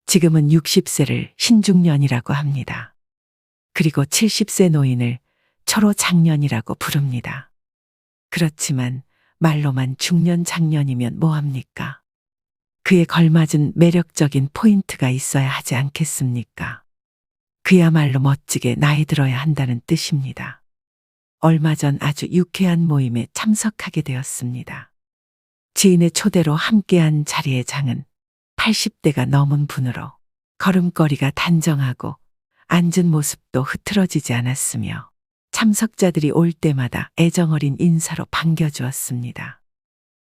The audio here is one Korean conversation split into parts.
지금은 60세를 신중년이라고 합니다. 그리고 70세 노인을 초로장년이라고 부릅니다. 그렇지만 말로만 중년장년이면 뭐합니까? 그에 걸맞은 매력적인 포인트가 있어야 하지 않겠습니까? 그야말로 멋지게 나이 들어야 한다는 뜻입니다. 얼마 전 아주 유쾌한 모임에 참석하게 되었습니다. 지인의 초대로 함께한 자리의 장은 80대가 넘은 분으로 걸음걸이가 단정하고 앉은 모습도 흐트러지지 않았으며 참석자들이 올 때마다 애정어린 인사로 반겨주었습니다.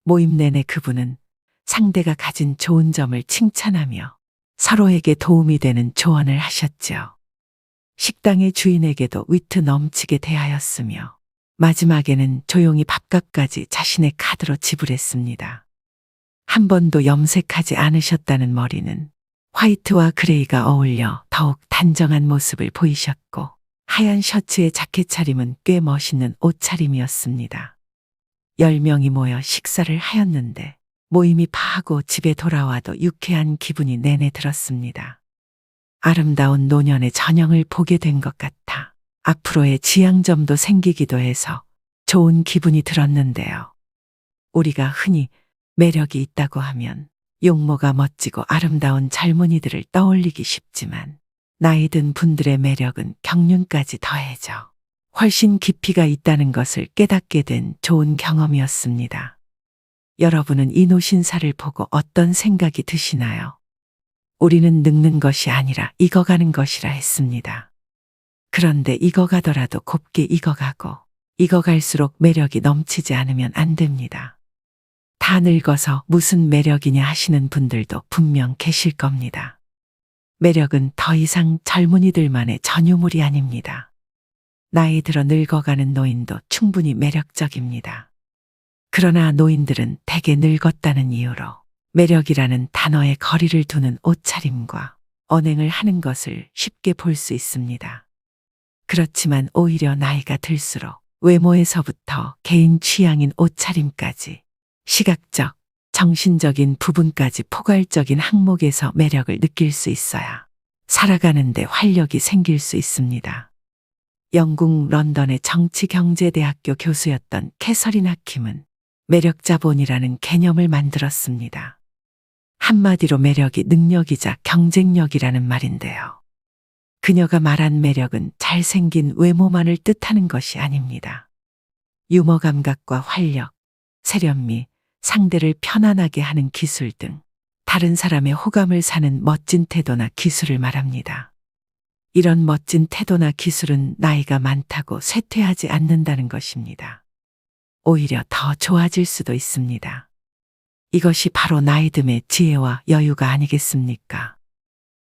모임 내내 그분은 상대가 가진 좋은 점을 칭찬하며 서로에게 도움이 되는 조언을 하셨죠. 식당의 주인에게도 위트 넘치게 대하였으며 마지막에는 조용히 밥값까지 자신의 카드로 지불했습니다. 한 번도 염색하지 않으셨다는 머리는 화이트와 그레이가 어울려 더욱 단정한 모습을 보이셨고 하얀 셔츠에 자켓 차림은 꽤 멋있는 옷차림이었습니다. 10명이 모여 식사를 하였는데 모임이 파하고 집에 돌아와도 유쾌한 기분이 내내 들었습니다. 아름다운 노년의 전형을 보게 된 것 같아 앞으로의 지향점도 생기기도 해서 좋은 기분이 들었는데요. 우리가 흔히 매력이 있다고 하면 용모가 멋지고 아름다운 젊은이들을 떠올리기 쉽지만 나이 든 분들의 매력은 경륜까지 더해져 훨씬 깊이가 있다는 것을 깨닫게 된 좋은 경험이었습니다. 여러분은 이 노신사를 보고 어떤 생각이 드시나요? 우리는 늙는 것이 아니라 익어가는 것이라 했습니다. 그런데 익어가더라도 곱게 익어가고 익어갈수록 매력이 넘치지 않으면 안 됩니다. 다 늙어서 무슨 매력이냐 하시는 분들도 분명 계실 겁니다. 매력은 더 이상 젊은이들만의 전유물이 아닙니다. 나이 들어 늙어가는 노인도 충분히 매력적입니다. 그러나 노인들은 대개 늙었다는 이유로 매력이라는 단어에 거리를 두는 옷차림과 언행을 하는 것을 쉽게 볼 수 있습니다. 그렇지만 오히려 나이가 들수록 외모에서부터 개인 취향인 옷차림까지 시각적, 정신적인 부분까지 포괄적인 항목에서 매력을 느낄 수 있어야 살아가는데 활력이 생길 수 있습니다. 영국 런던의 정치경제대학교 교수였던 캐서린 하킴은 매력자본이라는 개념을 만들었습니다. 한마디로 매력이 능력이자 경쟁력이라는 말인데요. 그녀가 말한 매력은 잘생긴 외모만을 뜻하는 것이 아닙니다. 유머 감각과 활력, 세련미, 상대를 편안하게 하는 기술 등 다른 사람의 호감을 사는 멋진 태도나 기술을 말합니다. 이런 멋진 태도나 기술은 나이가 많다고 쇠퇴하지 않는다는 것입니다. 오히려 더 좋아질 수도 있습니다. 이것이 바로 나이듦의 지혜와 여유가 아니겠습니까?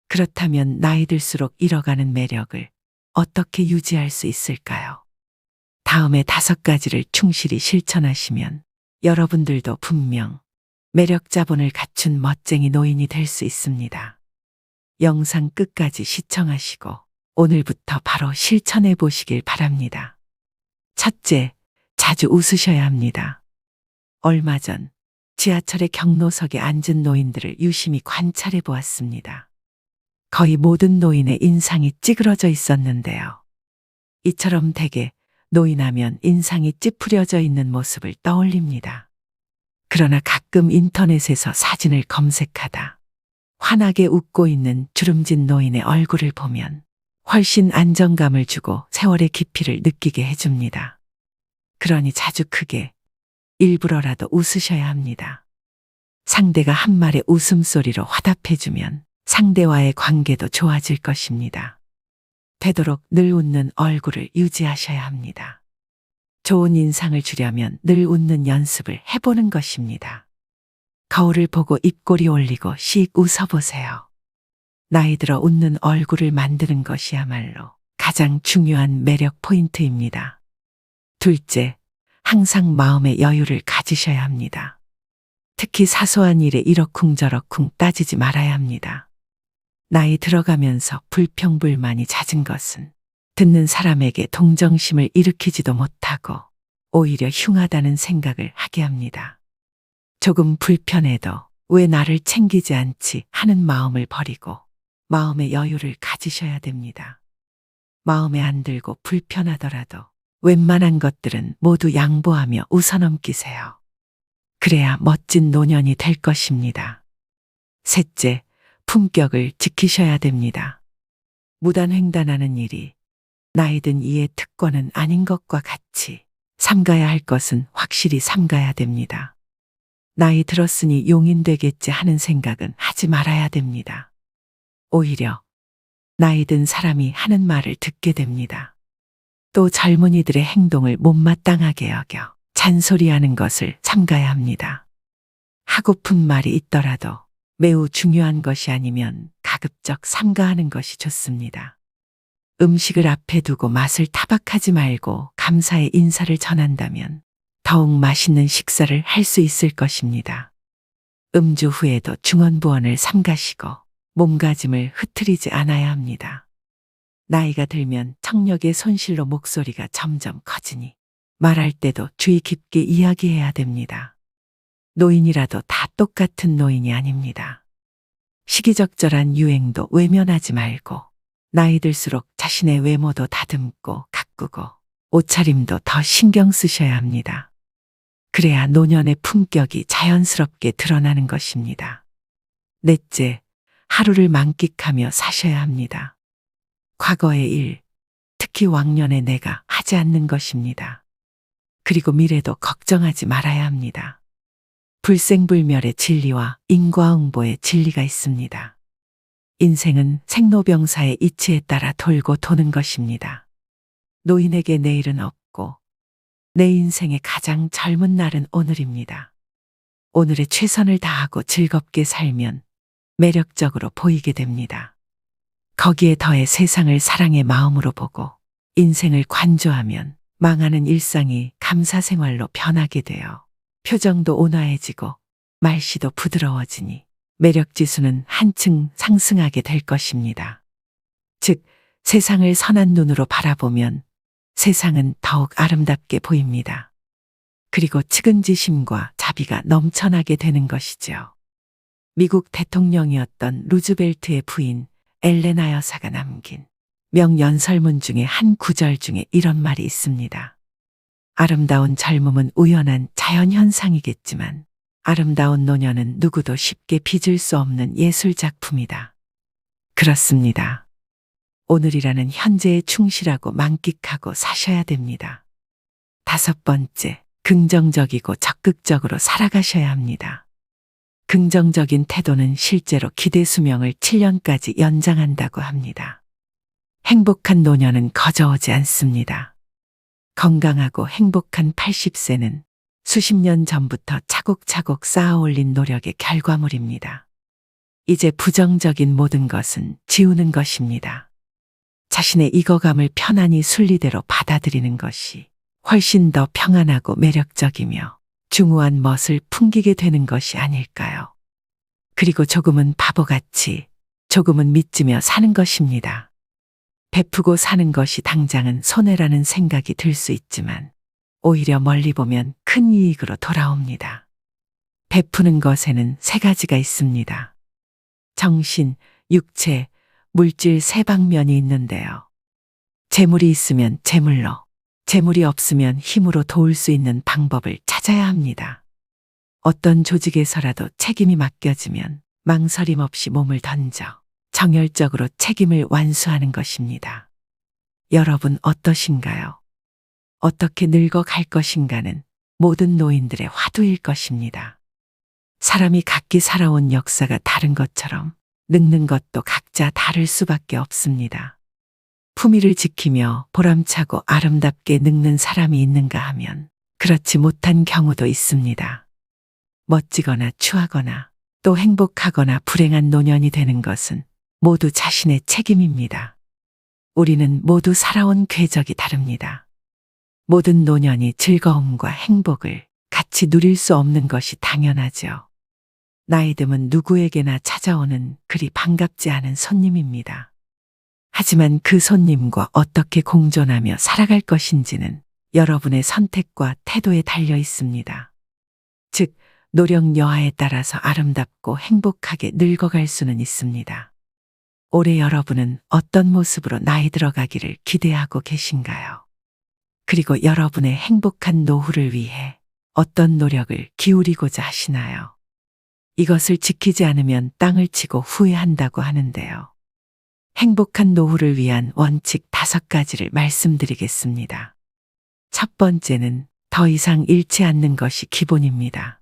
그렇다면 나이 들수록 잃어가는 매력을 어떻게 유지할 수 있을까요? 다음에 5가지를 충실히 실천하시면 여러분들도 분명 매력 자본을 갖춘 멋쟁이 노인이 될 수 있습니다. 영상 끝까지 시청하시고 오늘부터 바로 실천해 보시길 바랍니다. 첫째, 자주 웃으셔야 합니다. 얼마 전 지하철의 경로석에 앉은 노인들을 유심히 관찰해 보았습니다. 거의 모든 노인의 인상이 찌그러져 있었는데요. 이처럼 대개 노인하면 인상이 찌푸려져 있는 모습을 떠올립니다. 그러나 가끔 인터넷에서 사진을 검색하다 환하게 웃고 있는 주름진 노인의 얼굴을 보면 훨씬 안정감을 주고 세월의 깊이를 느끼게 해줍니다. 그러니 자주 크게 일부러라도 웃으셔야 합니다. 상대가 한 말의 웃음소리로 화답해주면 상대와의 관계도 좋아질 것입니다. 되도록 늘 웃는 얼굴을 유지하셔야 합니다. 좋은 인상을 주려면 늘 웃는 연습을 해보는 것입니다. 거울을 보고 입꼬리 올리고 씩 웃어보세요. 나이 들어 웃는 얼굴을 만드는 것이야말로 가장 중요한 매력 포인트입니다. 둘째, 항상 마음의 여유를 가지셔야 합니다. 특히 사소한 일에 이러쿵저러쿵 따지지 말아야 합니다. 나이 들어가면서 불평불만이 잦은 것은 듣는 사람에게 동정심을 일으키지도 못하고 오히려 흉하다는 생각을 하게 합니다. 조금 불편해도 왜 나를 챙기지 않지 하는 마음을 버리고 마음의 여유를 가지셔야 됩니다. 마음에 안 들고 불편하더라도 웬만한 것들은 모두 양보하며 웃어넘기세요. 그래야 멋진 노년이 될 것입니다. 셋째, 품격을 지키셔야 됩니다. 무단횡단하는 일이 나이든 이의 특권은 아닌 것과 같이 삼가야 할 것은 확실히 삼가야 됩니다. 나이 들었으니 용인 되겠지 하는 생각은 하지 말아야 됩니다. 오히려 나이 든 사람이 하는 말을 듣게 됩니다. 또 젊은이들의 행동을 못마땅하게 여겨 잔소리하는 것을 삼가야 합니다. 하고픈 말이 있더라도 매우 중요한 것이 아니면 가급적 삼가하는 것이 좋습니다. 음식을 앞에 두고 맛을 타박하지 말고 감사의 인사를 전한다면 더욱 맛있는 식사를 할 수 있을 것입니다. 음주 후에도 중언부언을 삼가시고 몸가짐을 흐트리지 않아야 합니다. 나이가 들면 청력의 손실로 목소리가 점점 커지니 말할 때도 주의 깊게 이야기해야 됩니다. 노인이라도 다 똑같은 노인이 아닙니다. 시기적절한 유행도 외면하지 말고 나이 들수록 자신의 외모도 다듬고 가꾸고 옷차림도 더 신경 쓰셔야 합니다. 그래야 노년의 품격이 자연스럽게 드러나는 것입니다. 넷째, 하루를 만끽하며 사셔야 합니다. 과거의 일, 특히 왕년의 내가 하지 않는 것입니다. 그리고 미래도 걱정하지 말아야 합니다. 불생불멸의 진리와 인과응보의 진리가 있습니다. 인생은 생로병사의 이치에 따라 돌고 도는 것입니다. 노인에게 내일은 없고 내 인생의 가장 젊은 날은 오늘입니다. 오늘에 최선을 다하고 즐겁게 살면 매력적으로 보이게 됩니다. 거기에 더해 세상을 사랑의 마음으로 보고 인생을 관조하면 망하는 일상이 감사생활로 변하게 되어 표정도 온화해지고 말씨도 부드러워지니 매력지수는 한층 상승하게 될 것입니다. 즉, 세상을 선한 눈으로 바라보면 세상은 더욱 아름답게 보입니다. 그리고 측은지심과 자비가 넘쳐나게 되는 것이죠. 미국 대통령이었던 루즈벨트의 부인 엘레나 여사가 남긴 명연설문 중에 한 구절 중에 이런 말이 있습니다. 아름다운 젊음은 우연한 자연현상이겠지만 아름다운 노년은 누구도 쉽게 빚을 수 없는 예술작품이다. 그렇습니다. 오늘이라는 현재에 충실하고 만끽하고 사셔야 됩니다. 다섯 번째, 긍정적이고 적극적으로 살아가셔야 합니다. 긍정적인 태도는 실제로 기대 수명을 7년까지 연장한다고 합니다. 행복한 노년은 거저오지 않습니다. 건강하고 행복한 80세는 수십 년 전부터 차곡차곡 쌓아올린 노력의 결과물입니다. 이제 부정적인 모든 것은 지우는 것입니다. 자신의 익어감을 편안히 순리대로 받아들이는 것이 훨씬 더 평안하고 매력적이며 중후한 멋을 풍기게 되는 것이 아닐까요? 그리고 조금은 바보같이, 조금은 믿으며 사는 것입니다. 베푸고 사는 것이 당장은 손해라는 생각이 들 수 있지만 오히려 멀리 보면 큰 이익으로 돌아옵니다. 베푸는 것에는 세 가지가 있습니다. 정신, 육체, 물질 세 방면이 있는데요. 재물이 있으면 재물로, 재물이 없으면 힘으로 도울 수 있는 방법을 찾아야 합니다. 어떤 조직에서라도 책임이 맡겨지면 망설임 없이 몸을 던져 정열적으로 책임을 완수하는 것입니다. 여러분 어떠신가요? 어떻게 늙어갈 것인가는 모든 노인들의 화두일 것입니다. 사람이 각기 살아온 역사가 다른 것처럼 늙는 것도 각자 다를 수밖에 없습니다. 품위를 지키며 보람차고 아름답게 늙는 사람이 있는가 하면 그렇지 못한 경우도 있습니다. 멋지거나 추하거나 또 행복하거나 불행한 노년이 되는 것은 모두 자신의 책임입니다. 우리는 모두 살아온 궤적이 다릅니다. 모든 노년이 즐거움과 행복을 같이 누릴 수 없는 것이 당연하죠. 나이듦은 누구에게나 찾아오는 그리 반갑지 않은 손님입니다. 하지만 그 손님과 어떻게 공존하며 살아갈 것인지는 여러분의 선택과 태도에 달려 있습니다. 즉, 노력 여하에 따라서 아름답고 행복하게 늙어갈 수는 있습니다. 올해 여러분은 어떤 모습으로 나이 들어가기를 기대하고 계신가요? 그리고 여러분의 행복한 노후를 위해 어떤 노력을 기울이고자 하시나요? 이것을 지키지 않으면 땅을 치고 후회한다고 하는데요. 행복한 노후를 위한 원칙 5가지를 말씀드리겠습니다. 첫 번째는 더 이상 잃지 않는 것이 기본입니다.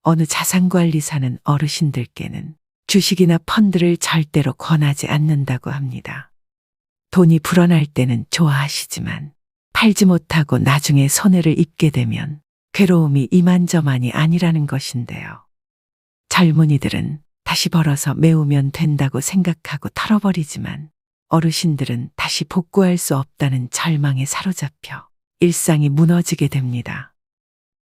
어느 자산관리사는 어르신들께는 주식이나 펀드를 절대로 권하지 않는다고 합니다. 돈이 불어날 때는 좋아하시지만 팔지 못하고 나중에 손해를 입게 되면 괴로움이 이만저만이 아니라는 것인데요. 젊은이들은 다시 벌어서 메우면 된다고 생각하고 털어버리지만 어르신들은 다시 복구할 수 없다는 절망에 사로잡혀 일상이 무너지게 됩니다.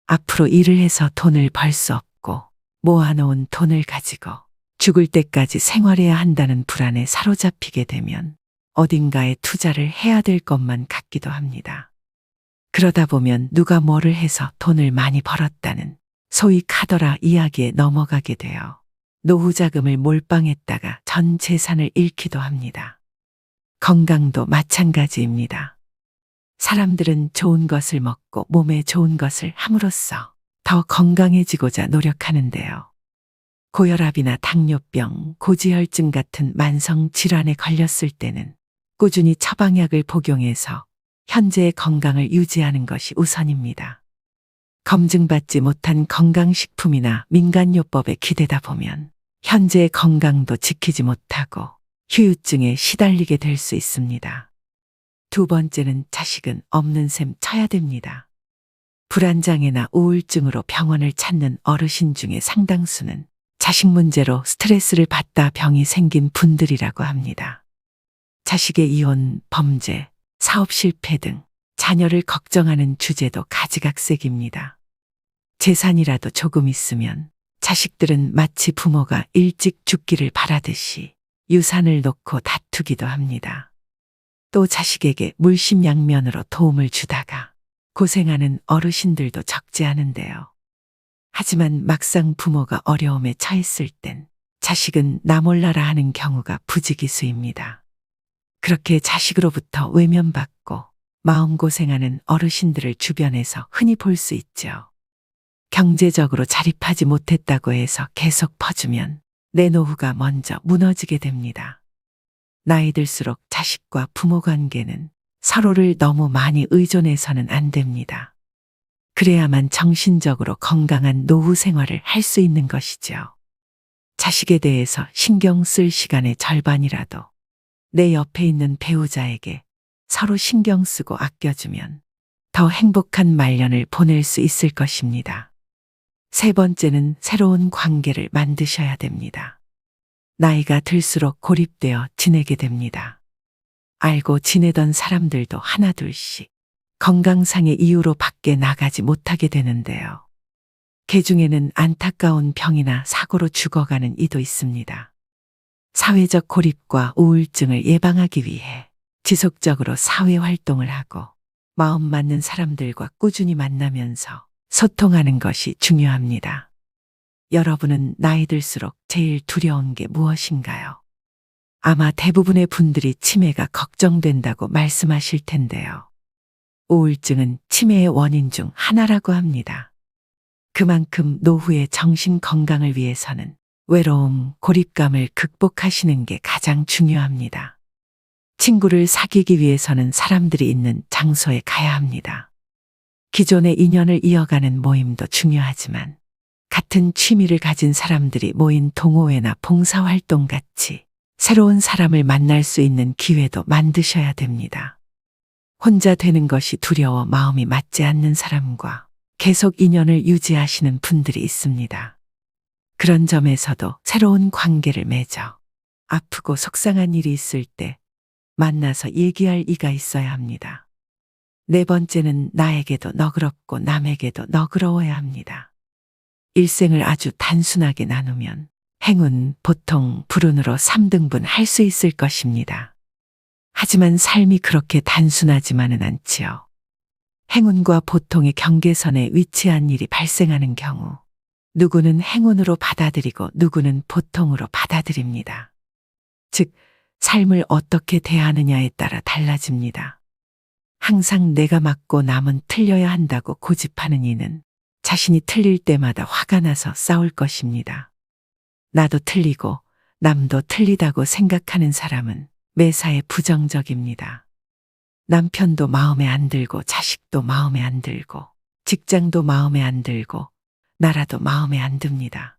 앞으로 일을 해서 돈을 벌 수 없고 모아놓은 돈을 가지고 죽을 때까지 생활해야 한다는 불안에 사로잡히게 되면 어딘가에 투자를 해야 될 것만 같기도 합니다. 그러다 보면 누가 뭐를 해서 돈을 많이 벌었다는 소위 카더라 이야기에 넘어가게 되어 노후 자금을 몰빵했다가 전 재산을 잃기도 합니다. 건강도 마찬가지입니다. 사람들은 좋은 것을 먹고 몸에 좋은 것을 함으로써 더 건강해지고자 노력하는데요. 고혈압이나 당뇨병, 고지혈증 같은 만성 질환에 걸렸을 때는 꾸준히 처방약을 복용해서 현재의 건강을 유지하는 것이 우선입니다. 검증받지 못한 건강식품이나 민간요법에 기대다 보면 현재의 건강도 지키지 못하고 후유증에 시달리게 될 수 있습니다. 두 번째는 자식은 없는 셈 쳐야 됩니다. 불안장애나 우울증으로 병원을 찾는 어르신 중에 상당수는 자식 문제로 스트레스를 받다 병이 생긴 분들이라고 합니다. 자식의 이혼, 범죄, 사업 실패 등 자녀를 걱정하는 주제도 가지각색입니다. 재산이라도 조금 있으면 자식들은 마치 부모가 일찍 죽기를 바라듯이 유산을 놓고 다투기도 합니다. 또 자식에게 물심양면으로 도움을 주다가 고생하는 어르신들도 적지 않은데요. 하지만 막상 부모가 어려움에 처했을 땐 자식은 나 몰라라 하는 경우가 부지기수입니다. 그렇게 자식으로부터 외면받고 마음고생하는 어르신들을 주변에서 흔히 볼 수 있죠. 경제적으로 자립하지 못했다고 해서 계속 퍼주면 내 노후가 먼저 무너지게 됩니다. 나이 들수록 자식과 부모 관계는 서로를 너무 많이 의존해서는 안 됩니다. 그래야만 정신적으로 건강한 노후 생활을 할 수 있는 것이죠. 자식에 대해서 신경 쓸 시간의 절반이라도 내 옆에 있는 배우자에게 서로 신경 쓰고 아껴주면 더 행복한 말년을 보낼 수 있을 것입니다. 세 번째는 새로운 관계를 만드셔야 됩니다. 나이가 들수록 고립되어 지내게 됩니다. 알고 지내던 사람들도 하나둘씩 건강상의 이유로 밖에 나가지 못하게 되는데요. 그 중에는 안타까운 병이나 사고로 죽어가는 이도 있습니다. 사회적 고립과 우울증을 예방하기 위해 지속적으로 사회 활동을 하고 마음 맞는 사람들과 꾸준히 만나면서 소통하는 것이 중요합니다. 여러분은 나이 들수록 제일 두려운 게 무엇인가요? 아마 대부분의 분들이 치매가 걱정된다고 말씀하실 텐데요. 우울증은 치매의 원인 중 하나라고 합니다. 그만큼 노후의 정신 건강을 위해서는 외로움, 고립감을 극복하시는 게 가장 중요합니다. 친구를 사귀기 위해서는 사람들이 있는 장소에 가야 합니다. 기존의 인연을 이어가는 모임도 중요하지만 같은 취미를 가진 사람들이 모인 동호회나 봉사활동 같이 새로운 사람을 만날 수 있는 기회도 만드셔야 됩니다. 혼자 되는 것이 두려워 마음이 맞지 않는 사람과 계속 인연을 유지하시는 분들이 있습니다. 그런 점에서도 새로운 관계를 맺어 아프고 속상한 일이 있을 때 만나서 얘기할 이가 있어야 합니다. 네 번째는 나에게도 너그럽고 남에게도 너그러워야 합니다. 일생을 아주 단순하게 나누면 행운, 보통, 불운으로 3등분 할 수 있을 것입니다. 하지만 삶이 그렇게 단순하지만은 않지요. 행운과 보통의 경계선에 위치한 일이 발생하는 경우 누구는 행운으로 받아들이고 누구는 보통으로 받아들입니다. 즉, 삶을 어떻게 대하느냐에 따라 달라집니다. 항상 내가 맞고 남은 틀려야 한다고 고집하는 이는 자신이 틀릴 때마다 화가 나서 싸울 것입니다. 나도 틀리고 남도 틀리다고 생각하는 사람은 매사에 부정적입니다. 남편도 마음에 안 들고 자식도 마음에 안 들고 직장도 마음에 안 들고 나라도 마음에 안 듭니다.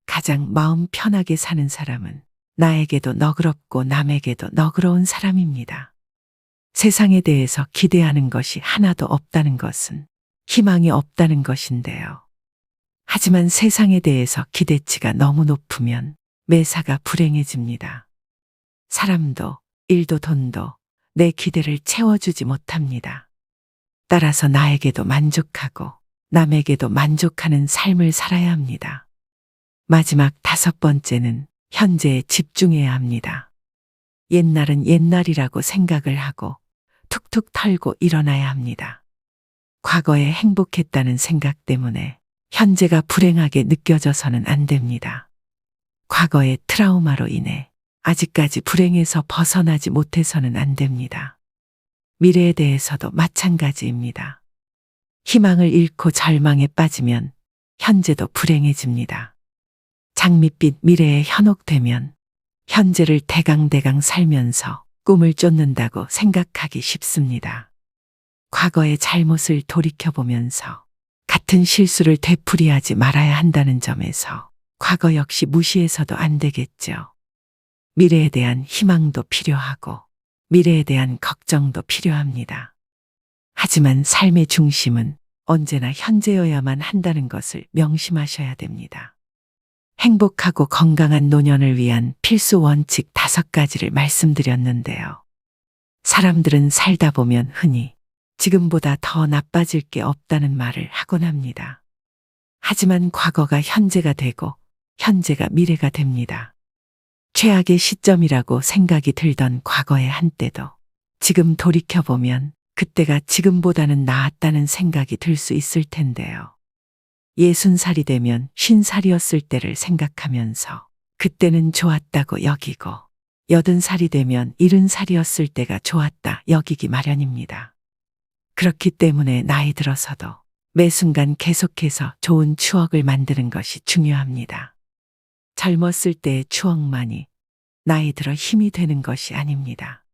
가장 마음 편하게 사는 사람은 나에게도 너그럽고 남에게도 너그러운 사람입니다. 세상에 대해서 기대하는 것이 하나도 없다는 것은 희망이 없다는 것인데요. 하지만 세상에 대해서 기대치가 너무 높으면 매사가 불행해집니다. 사람도 일도 돈도 내 기대를 채워주지 못합니다. 따라서 나에게도 만족하고 남에게도 만족하는 삶을 살아야 합니다. 마지막 5번째는 현재에 집중해야 합니다. 옛날은 옛날이라고 생각을 하고 툭툭 털고 일어나야 합니다. 과거에 행복했다는 생각 때문에 현재가 불행하게 느껴져서는 안 됩니다. 과거의 트라우마로 인해 아직까지 불행에서 벗어나지 못해서는 안 됩니다. 미래에 대해서도 마찬가지입니다. 희망을 잃고 절망에 빠지면 현재도 불행해집니다. 장밋빛 미래에 현혹되면 현재를 대강대강 살면서 꿈을 쫓는다고 생각하기 쉽습니다. 과거의 잘못을 돌이켜보면서 같은 실수를 되풀이하지 말아야 한다는 점에서 과거 역시 무시해서도 안 되겠죠. 미래에 대한 희망도 필요하고 미래에 대한 걱정도 필요합니다. 하지만 삶의 중심은 언제나 현재여야만 한다는 것을 명심하셔야 됩니다. 행복하고 건강한 노년을 위한 필수 원칙 5가지를 말씀드렸는데요. 사람들은 살다 보면 흔히 지금보다 더 나빠질 게 없다는 말을 하곤 합니다. 하지만 과거가 현재가 되고 현재가 미래가 됩니다. 최악의 시점이라고 생각이 들던 과거의 한때도 지금 돌이켜보면 그때가 지금보다는 나았다는 생각이 들 수 있을 텐데요. 60살이 되면 50살이었을 때를 생각하면서 그때는 좋았다고 여기고 80살이 되면 70살이었을 때가 좋았다 여기기 마련입니다. 그렇기 때문에 나이 들어서도 매 순간 계속해서 좋은 추억을 만드는 것이 중요합니다. 젊었을 때의 추억만이 나이 들어 힘이 되는 것이 아닙니다.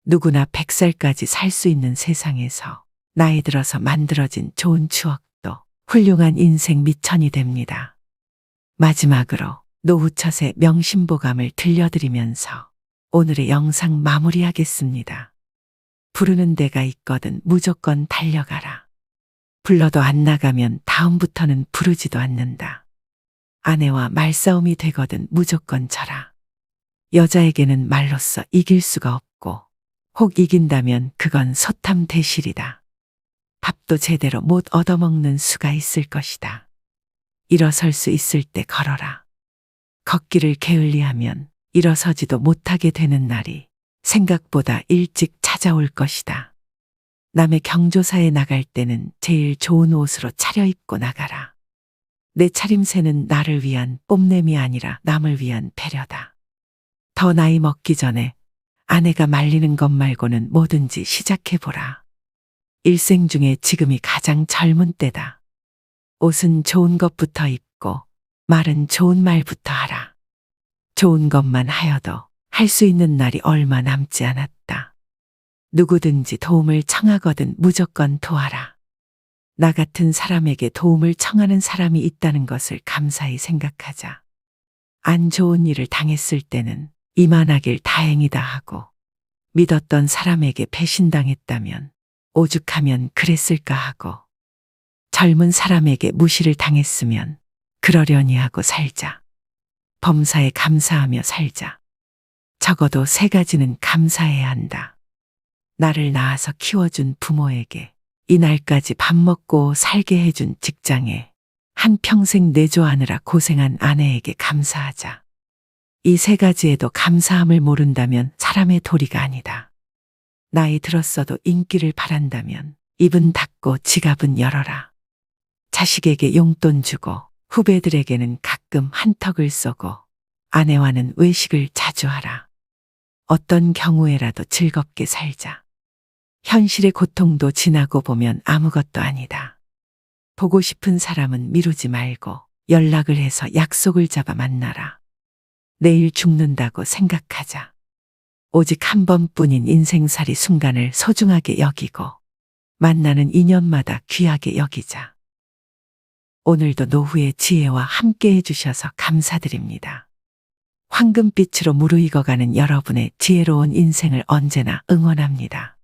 누구나 100살까지 살 수 있는 세상에서 나이 들어서 만들어진 좋은 추억도 훌륭한 인생 미천이 됩니다. 마지막으로 노후철의 명심보감을 들려드리면서 오늘의 영상 마무리하겠습니다. 부르는 데가 있거든 무조건 달려가라. 불러도 안 나가면 다음부터는 부르지도 않는다. 아내와 말싸움이 되거든 무조건 져라. 여자에게는 말로써 이길 수가 없고 혹 이긴다면 그건 소탐대실이다. 밥도 제대로 못 얻어먹는 수가 있을 것이다. 일어설 수 있을 때 걸어라. 걷기를 게을리하면 일어서지도 못하게 되는 날이 생각보다 일찍 찾아올 것이다. 남의 경조사에 나갈 때는 제일 좋은 옷으로 차려입고 나가라. 내 차림새는 나를 위한 뽐냄이 아니라 남을 위한 배려다. 더 나이 먹기 전에 아내가 말리는 것 말고는 뭐든지 시작해보라. 일생 중에 지금이 가장 젊은 때다. 옷은 좋은 것부터 입고 말은 좋은 말부터 하라. 좋은 것만 하여도 할 수 있는 날이 얼마 남지 않았다. 누구든지 도움을 청하거든 무조건 도와라. 나 같은 사람에게 도움을 청하는 사람이 있다는 것을 감사히 생각하자. 안 좋은 일을 당했을 때는 이만하길 다행이다 하고 믿었던 사람에게 배신당했다면 오죽하면 그랬을까 하고 젊은 사람에게 무시를 당했으면 그러려니 하고 살자. 범사에 감사하며 살자. 적어도 3가지는 감사해야 한다. 나를 낳아서 키워준 부모에게, 이날까지 밥 먹고 살게 해준 직장에, 한평생 내조하느라 고생한 아내에게 감사하자. 이 3가지에도 감사함을 모른다면 사람의 도리가 아니다. 나이 들었어도 인기를 바란다면 입은 닫고 지갑은 열어라. 자식에게 용돈 주고 후배들에게는 가끔 한턱을 쏘고 아내와는 외식을 자주 하라. 어떤 경우에라도 즐겁게 살자. 현실의 고통도 지나고 보면 아무것도 아니다. 보고 싶은 사람은 미루지 말고 연락을 해서 약속을 잡아 만나라. 내일 죽는다고 생각하자. 오직 한 번뿐인 인생살이 순간을 소중하게 여기고 만나는 인연마다 귀하게 여기자. 오늘도 노후의 지혜와 함께 해주셔서 감사드립니다. 황금빛으로 무르익어가는 여러분의 지혜로운 인생을 언제나 응원합니다.